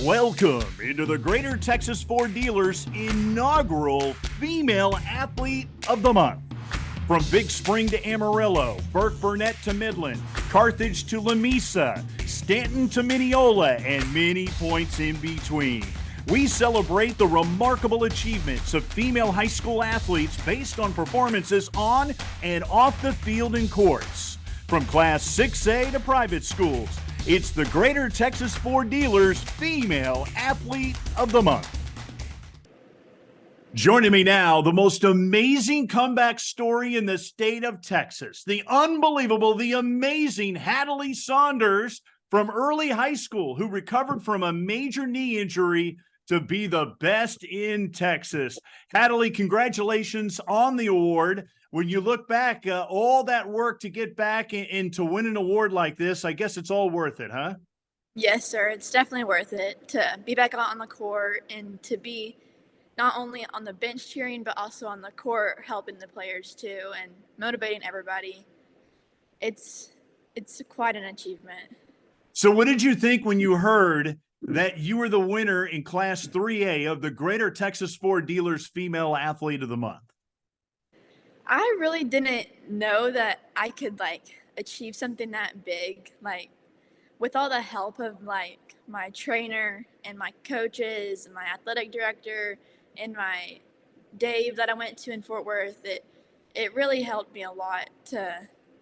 Welcome into the Greater Texas Ford Dealers inaugural Female Athlete of the Month. From Big Spring to Amarillo, Burke Burnett to Midland, Carthage to Lamesa, Stanton to Mineola, and many points in between. We celebrate the remarkable achievements of female high school athletes based on performances on and off the field and courts. From Class 6A to private schools, it's the Greater Texas Ford Dealers Female Athlete of the Month. Joining me now, the most amazing comeback story in the state of Texas. The unbelievable, the amazing Hadalee Saunders from early high school, who recovered from a major knee injury to be the best in Texas. Hadalee, congratulations on the award. When you look back, all that work to get back and to win an award like this, I guess it's all worth it, huh? Yes, sir. It's definitely worth it to be back out on the court and to be not only on the bench cheering, but also on the court helping the players too and motivating everybody. It's quite an achievement. So what did you think when you heard that you were the winner in Class 3A of the Greater Texas Ford Dealers Female Athlete of the Month? I really didn't know that I could achieve something that big. With all the help of my trainer and my coaches and my athletic director and my Dave that I went to in Fort Worth, it really helped me a lot to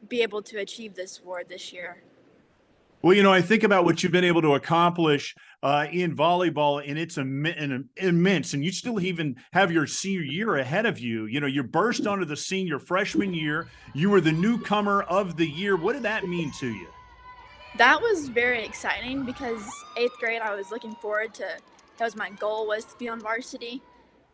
be able to achieve this award this year. Well, I think about what you've been able to accomplish in volleyball, and it's immense. And you still even have your senior year ahead of you. You burst onto the scene your freshman year. You were the newcomer of the year. What did that mean to you? That was very exciting because 8th grade I was looking forward to. That was my goal, was to be on varsity,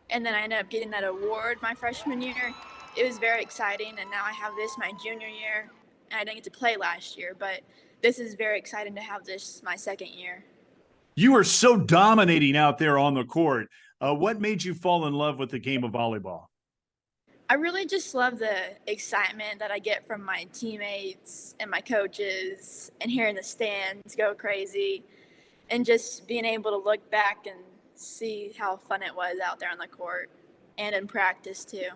and then I ended up getting that award my freshman year. It was very exciting, and now I have this my junior year, and I didn't get to play last year, but this is very exciting to have this my second year. You are so dominating out there on the court. What made you fall in love with the game of volleyball? I really just love the excitement that I get from my teammates and my coaches and hearing the stands go crazy and just being able to look back and see how fun it was out there on the court and in practice too.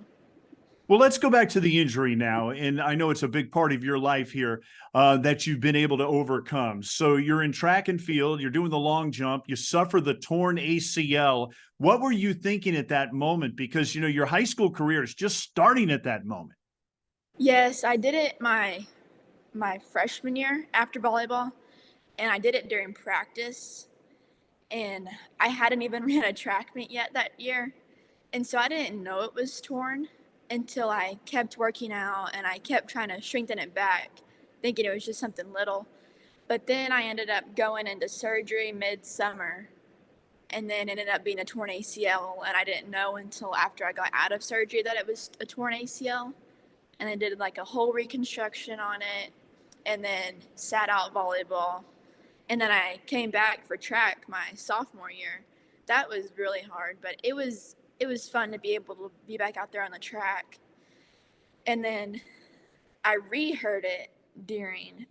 Well, let's go back to the injury now. And I know it's a big part of your life here that you've been able to overcome. So you're in track and field, you're doing the long jump, you suffer the torn ACL. What were you thinking at that moment? Because, your high school career is just starting at that moment. Yes, I did it my freshman year after volleyball, and I did it during practice. And I hadn't even ran a track meet yet that year. And so I didn't know it was torn until I kept working out and I kept trying to strengthen it back, thinking it was just something little. But then I ended up going into surgery midsummer and then ended up being a torn ACL. And I didn't know until after I got out of surgery that it was a torn ACL. And I did a whole reconstruction on it and then sat out volleyball. And then I came back for track my sophomore year. That was really hard, but it was fun to be able to be back out there on the track. And then I re-hurt it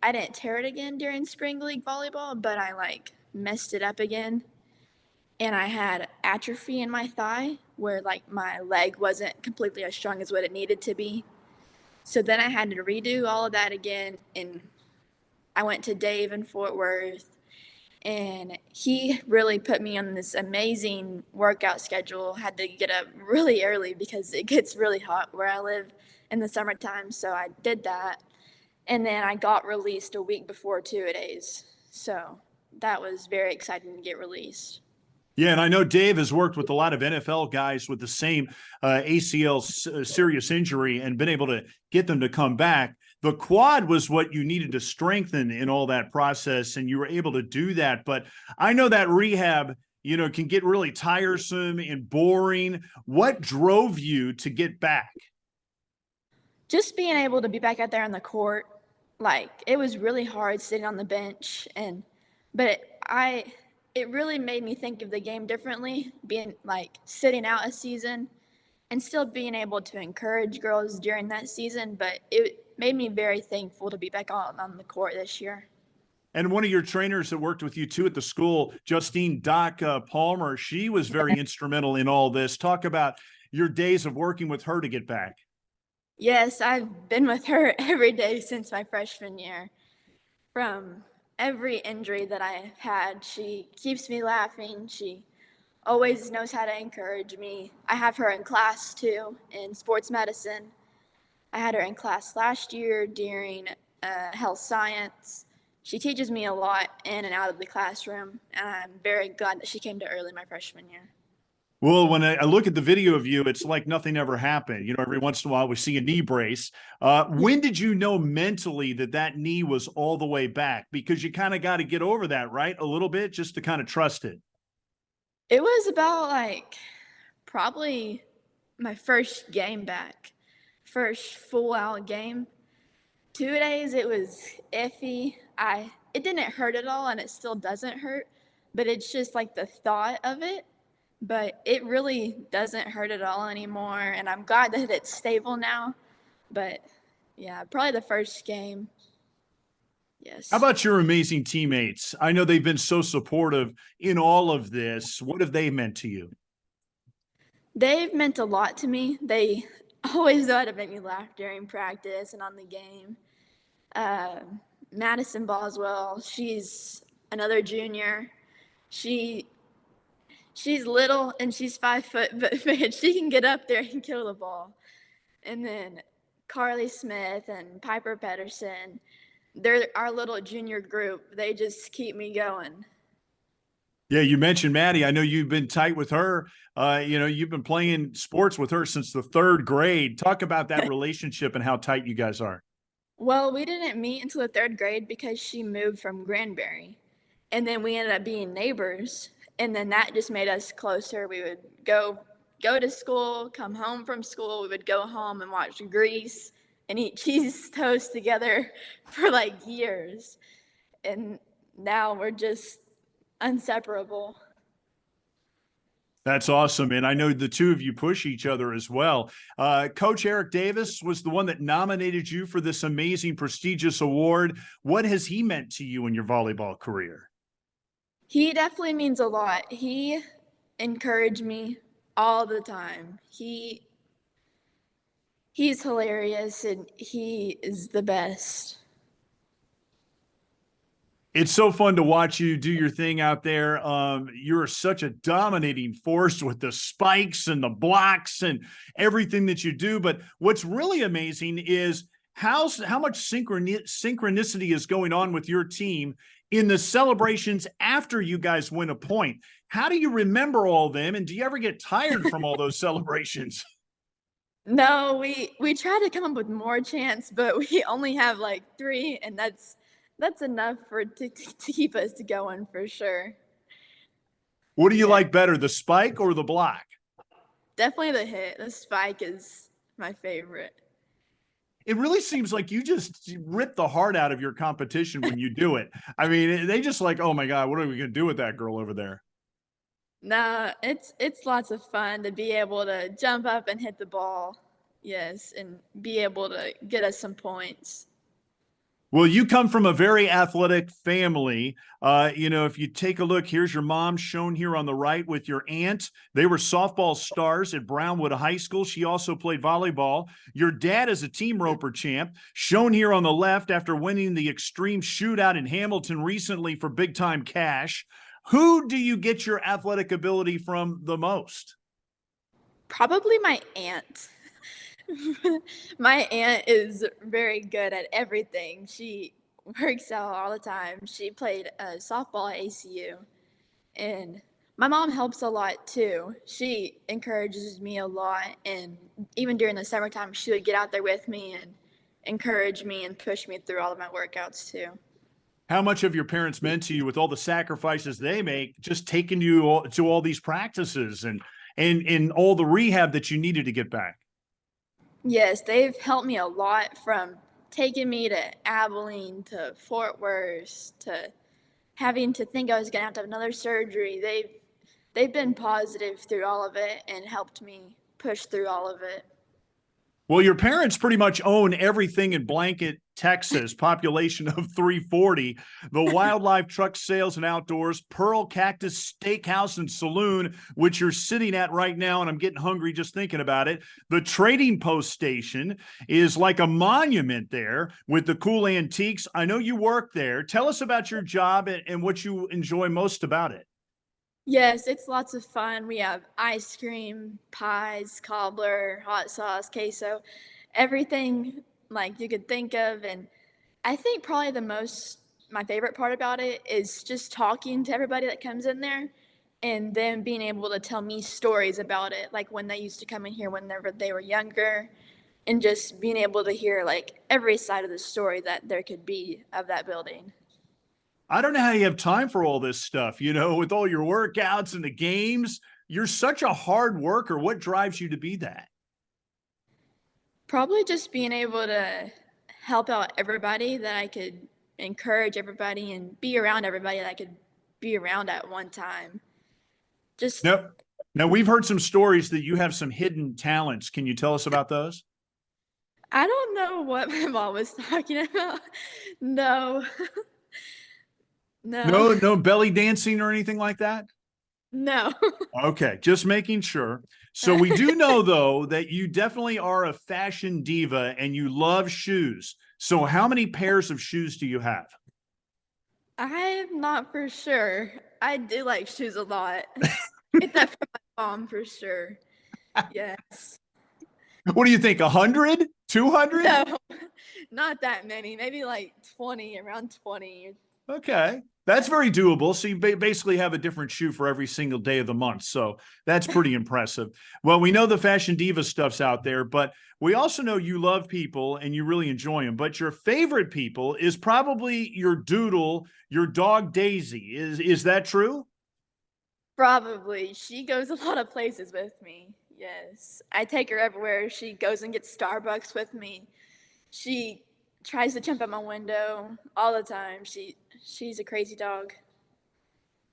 I didn't tear it again during spring league volleyball, but I messed it up again. And I had atrophy in my thigh where my leg wasn't completely as strong as what it needed to be. So then I had to redo all of that again. And I went to Dave in Fort Worth. And he really put me on this amazing workout schedule. Had to get up really early because it gets really hot where I live in the summertime. So I did that. And then I got released a week before two-a-days. So that was very exciting to get released. Yeah, and I know Dave has worked with a lot of NFL guys with the same ACL serious injury and been able to get them to come back. The quad was what you needed to strengthen in all that process, and you were able to do that. But I know that rehab, can get really tiresome and boring. What drove you to get back? Just being able to be back out there on the court, it was really hard sitting on the bench, but it really made me think of the game differently, being sitting out a season and still being able to encourage girls during that season. But it made me very thankful to be back on the court this year. And one of your trainers that worked with you too at the school, Justine Doc Palmer, she was very instrumental in all this. Talk about your days of working with her to get back. Yes, I've been with her every day since my freshman year. From every injury that I've had, she keeps me laughing. She always knows how to encourage me. I have her in class too, in sports medicine. I had her in class last year during health science. She teaches me a lot in and out of the classroom, and I'm very glad that she came to early my freshman year. Well, when I look at the video of you, it's like nothing ever happened. You know, every once in a while we see a knee brace. When did you know mentally that that knee was all the way back? Because you kind of got to get over that, right? A little bit just to kind of trust it. It was about probably my first game back, first full out game. 2 days it was iffy. It didn't hurt at all, and it still doesn't hurt, but it's just like the thought of it. But it really doesn't hurt at all anymore, and I'm glad that it's stable now. But yeah, probably the first game. How Yes. about your amazing teammates? I know they've been so supportive in all of this. What have they meant to you? They've meant a lot to me. They always know how to make me laugh during practice and on the game. Uh, Madison Boswell, she's another junior. She she's little and she's 5 foot, but man, she can get up there and kill the ball. And then Carly Smith and Piper Pedersen, they're our little junior group. They just keep me going. Yeah, you mentioned Maddie. I know you've been tight with her. You know, you've been playing sports with her since the third grade. Talk about that relationship and how tight you guys are. Well, we didn't meet until the third grade because she moved from Granbury. And then we ended up being neighbors. And then that just made us closer. We would go to school, come home from school. We would go home and watch Grease and eat cheese toast together for like years. And now we're just inseparable. That's awesome. And I know the two of you push each other as well. Coach Eric Davis was the one that nominated you for this amazing, prestigious award. What has he meant to you in your volleyball career? He definitely means a lot. He encouraged me all the time. He's hilarious and he is the best. It's so fun to watch you do your thing out there. You're such a dominating force with the spikes and the blocks and everything that you do. But what's really amazing is how much synchronicity is going on with your team in the celebrations after you guys win a point. How do you remember all of them? And do you ever get tired from all those celebrations? No, we try to come up with more chants, but we only have like 3, and that's enough to keep us going for sure. What do you Yeah, like better, the spike or the block? definitely the hit. The spike is my favorite. It really seems like you just rip the heart out of your competition when you do it. I mean, they just like, oh my God, what are we going to do with that girl over there? No, it's lots of fun to be able to jump up and hit the ball. Yes, and be able to get us some points. Well, you come from a very athletic family. You know, if you take a look, here's your mom shown here on the right with your aunt. They were softball stars at Brownwood High School. She also played volleyball. Your dad is a team roper champ, shown here on the left after winning the extreme shootout in Hamilton recently for big time cash. Who do you get your athletic ability from the most? Probably my aunt. My aunt is very good at everything. She works out all the time. She played softball at ACU. And my mom helps a lot too. She encourages me a lot. And even during the summertime, she would get out there with me and encourage me and push me through all of my workouts too. How much have your parents meant to you with all the sacrifices they make, just taking you to all these practices and all the rehab that you needed to get back? Yes, they've helped me a lot from taking me to Abilene to Fort Worth to having to think I was gonna have to have another surgery. They've been positive through all of it and helped me push through all of it. Well, your parents pretty much own everything in Blanket, Texas, population of 340. The Wildlife Truck Sales and Outdoors, Pearl Cactus Steakhouse and Saloon, which you're sitting at right now, and I'm getting hungry just thinking about it. The Trading Post Station is like a monument there with the cool antiques. I know you work there. Tell us about your job and what you enjoy most about it. Yes, it's lots of fun. We have ice cream, pies, cobbler, hot sauce, queso, everything like you could think of. And I think probably my favorite part about it is just talking to everybody that comes in there and then being able to tell me stories about it, like when they used to come in here whenever they were younger, and just being able to hear like every side of the story that there could be of that building. I don't know how you have time for all this stuff, with all your workouts and the games. You're such a hard worker. What drives you to be that? Probably just being able to help out everybody, that I could encourage everybody and be around everybody that I could be around at one time. Just Nope. Now, we've heard some stories that you have some hidden talents. Can you tell us about those? I don't know what my mom was talking about. No. No, No. no belly dancing or anything like that? No. Okay, just making sure. So we do know, though, that you definitely are a fashion diva and you love shoes. So how many pairs of shoes do you have? I'm not for sure. I do like shoes a lot. Get that from my mom for sure. Yes. What do you think, 100? 200? No, not that many. Maybe like 20, around 20. Okay. That's very doable. So you basically have a different shoe for every single day of the month. So that's pretty impressive. Well, we know the fashion diva stuff's out there, but we also know you love people and you really enjoy them. But your favorite people is probably your doodle, your dog Daisy. Is that true? Probably. She goes a lot of places with me. Yes. I take her everywhere. She goes and gets Starbucks with me. She tries to jump out my window all the time. She's a crazy dog.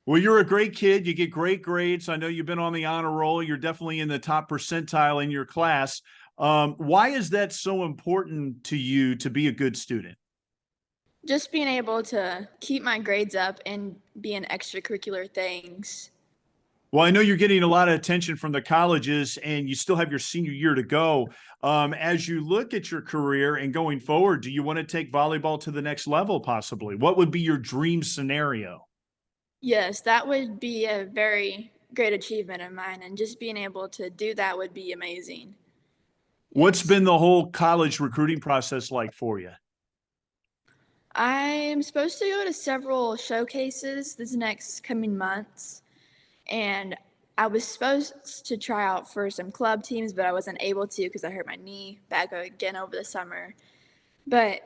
Well, you're a great kid. You get great grades. I know you've been on the honor roll. You're definitely in the top percentile in your class. Why is that so important to you to be a good student? Just being able to keep my grades up and be in extracurricular things. Well, I know you're getting a lot of attention from the colleges and you still have your senior year to go. As you look at your career and going forward, do you want to take volleyball to the next level possibly? What would be your dream scenario? Yes, that would be a very great achievement of mine, and just being able to do that would be amazing. What's Yes. been the whole college recruiting process like for you? I'm supposed to go to several showcases this next coming months, and I was supposed to try out for some club teams, but I wasn't able to because I hurt my knee back again over the summer. But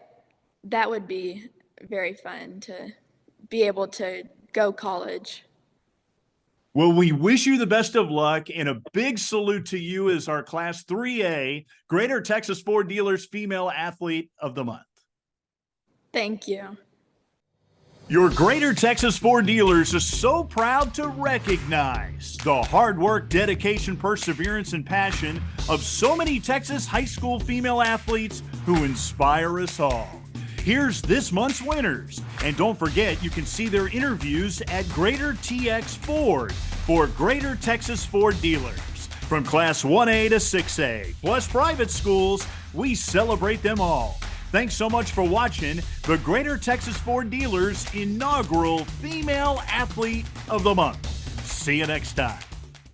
that would be very fun to be able to go college. Well, we wish you the best of luck and a big salute to you as our Class 3A Greater Texas Ford Dealers Female Athlete of the Month. Thank you. Your Greater Texas Ford Dealers is so proud to recognize the hard work, dedication, perseverance, and passion of so many Texas high school female athletes who inspire us all. Here's this month's winners. And don't forget, you can see their interviews at Greater TX Ford for Greater Texas Ford Dealers. From Class 1A to 6A, plus private schools, we celebrate them all. Thanks so much for watching the Greater Texas Ford Dealers inaugural Female Athlete of the Month. See you next time.